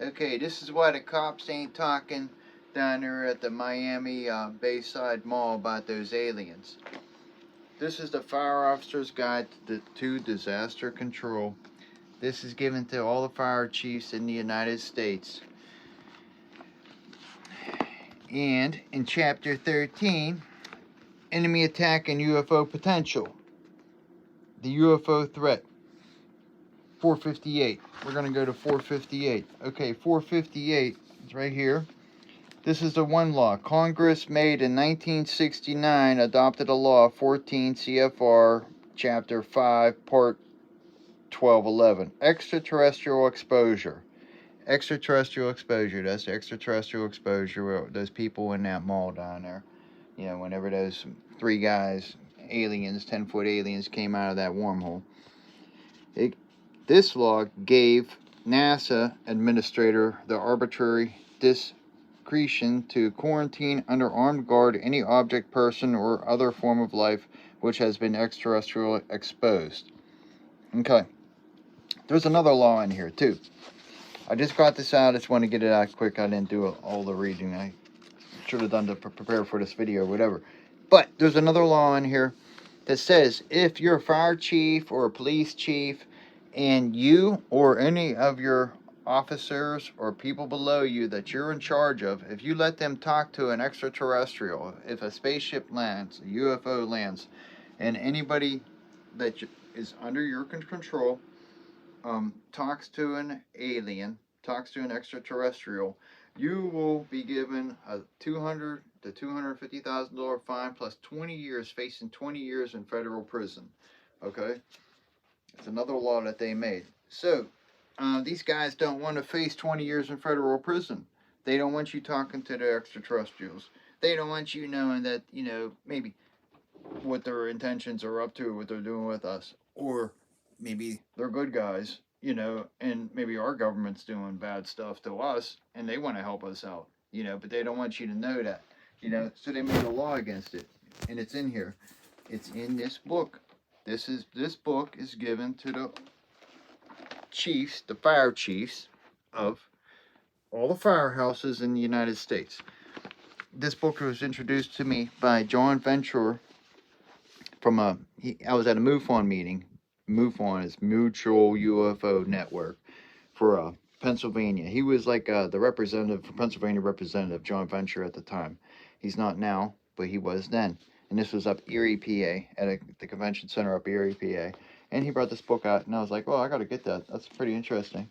Okay, this is why the cops ain't talking down there at the Miami Bayside Mall about those aliens. This is the Fire Officer's Guide to Disaster Control. This is given to all the fire chiefs in the United States. And in Chapter 13, Enemy Attack and UFO Potential. The UFO Threat. 458. We're going to go to 458. Okay, 458 is right here. This is the one law. Congress made in 1969 adopted a law, 14 CFR Chapter 5, Part 1211. Extraterrestrial exposure. Extraterrestrial exposure. That's extraterrestrial exposure. Those people in that mall down there. You know, whenever those three guys, aliens, 10-foot aliens, came out of that wormhole. This law gave NASA administrator the arbitrary discretion to quarantine under armed guard any object, person, or other form of life which has been extraterrestrial exposed. Okay. There's another law in here, too. I just got this out. I just want to get it out quick. I didn't do all the reading. I should have done to prepare for this video or whatever. But there's another law in here that says if you're a fire chief or a police chief and you or any of your officers or people below you that you're in charge of, if you let them talk to an extraterrestrial, if a spaceship lands, a UFO lands, and anybody that is under your control talks to an alien, talks to an extraterrestrial, you will be given a $200,000 to $250,000 fine plus 20 years, facing 20 years in federal prison. Okay? It's another law that they made. So, these guys don't want to face 20 years in federal prison. They don't want you talking to the extraterrestrials. They don't want you knowing that, maybe what their intentions are up to, what they're doing with us. Or maybe they're good guys, and maybe our government's doing bad stuff to us and they want to help us out, but they don't want you to know that, so they made a law against it. And it's in here. It's in this book. This book is given to the chiefs, the fire chiefs of all the firehouses in the United States. This book was introduced to me by John Venture from I was at a MUFON meeting. MUFON is Mutual UFO Network for Pennsylvania. He was like the representative for Pennsylvania representative, John Venture, at the time. He's not now, but he was then. And this was up Erie, PA, at the convention center up Erie, PA. And he brought this book out, and I was like, oh, I got to get that. That's pretty interesting.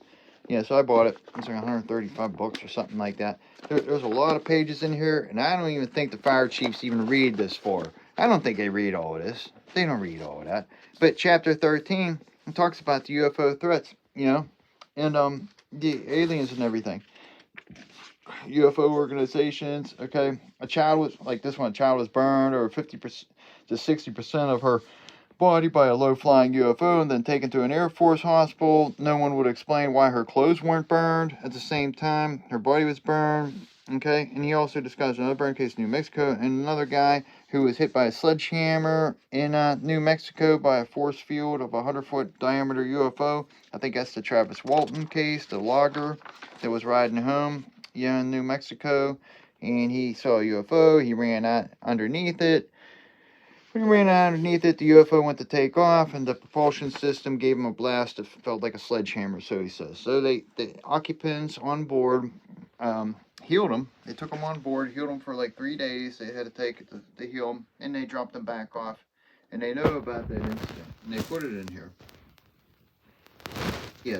Yeah, so I bought it. It's like 135 bucks or something like that. There's a lot of pages in here, and I don't even think the fire chiefs even read this far. I don't think they read all of this. They don't read all of that. But chapter 13 it talks about the UFO threats, and the aliens and everything. UFO organizations, okay. A child was burned or 50% to 60% of her body by a low-flying UFO and then taken to an Air Force hospital. No one would explain why her clothes weren't burned. At the same time, her body was burned. Okay, and he also discussed another burn case in New Mexico and another guy who was hit by a sledgehammer in New Mexico by a force field of a 100-foot diameter UFO. I think that's the Travis Walton case, the logger that was riding home, in New Mexico, and he saw a UFO. He ran out underneath it. When he ran out underneath it, the UFO went to take off, and the propulsion system gave him a blast. It felt like a sledgehammer, so he says. So the occupants on board healed him. They took him on board, healed him for like 3 days. They had to take it to heal him, and they dropped him back off. And they know about that incident, and they put it in here. Yeah,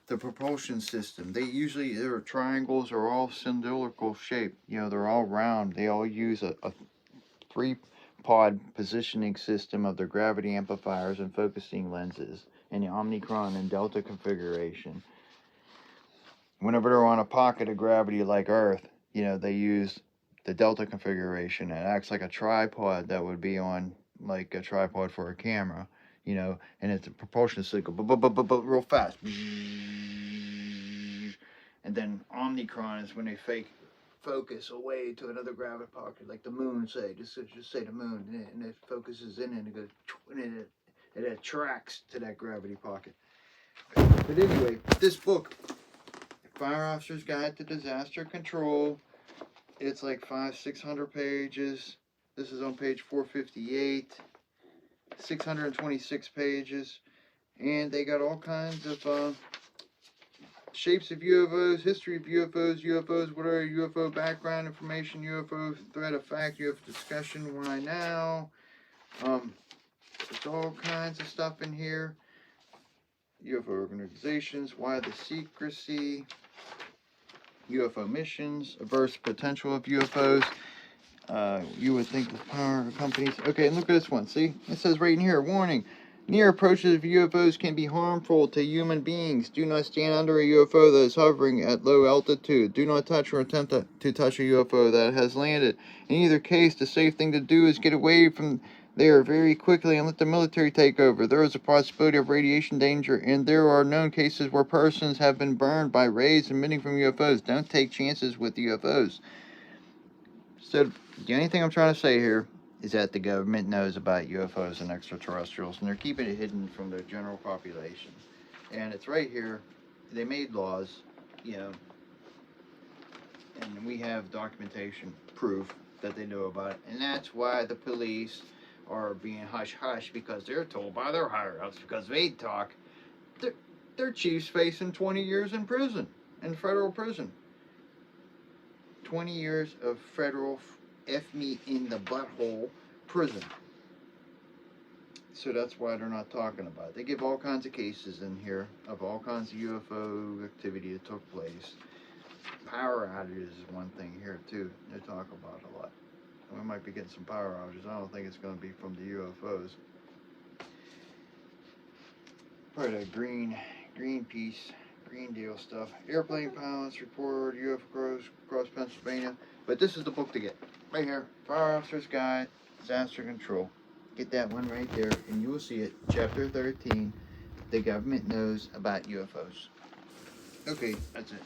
the propulsion system. Their triangles are all cylindrical shape. They're all round. They all use a 3-pod positioning system of their gravity amplifiers and focusing lenses in the Omicron and Delta configuration. Whenever they're on a pocket of gravity like Earth, they use the Delta configuration. It acts like a tripod that would be on like a tripod for a camera, and it's a propulsion cycle, real fast. And then Omicron is when they focus away to another gravity pocket, like the moon, say. Just say the moon, and it focuses in and it goes, and it attracts to that gravity pocket. But anyway, this book, Fire Officer's Guide to Disaster Control, it's like 600 pages. This is on page 458. 626 pages. And they got all kinds of shapes of UFOs, history of UFOs, what are UFO background information, UFO threat of fact, UFO discussion, why now. There's all kinds of stuff in here. UFO organizations, why the secrecy, UFO missions, adverse potential of UFOs. You would think the power companies. Okay, and look at this one. See, it says right in here, warning. Near approaches of UFOs can be harmful to human beings. Do not stand under a UFO that is hovering at low altitude. Do not touch or attempt to touch a UFO that has landed. In either case, the safe thing to do is get away from there very quickly and let the military take over. There is a possibility of radiation danger, and there are known cases where persons have been burned by rays emitting from UFOs. Don't take chances with UFOs. So, the only thing I'm trying to say here is that the government knows about UFOs and extraterrestrials, and they're keeping it hidden from the general population. And it's right here. They made laws, and we have documentation, proof that they know about it. And that's why the police are being hush-hush, because they're told by their higher-ups, because they talk. Their chief's facing 20 years in prison, in federal prison. 20 years of federal F-me-in-the-butthole prison. So that's why they're not talking about it. They give all kinds of cases in here of all kinds of UFO activity that took place. Power outages is one thing here too. They talk about a lot. We might be getting some power outages. I don't think it's going to be from the UFOs. Part of Greenpeace, Green Deal stuff. Airplane pilots report UFOs across Pennsylvania. But this is the book to get. Right here. Fire Officer's Guide, Disaster Control. Get that one right there, and you will see it. Chapter 13. The government knows about UFOs. Okay, that's it.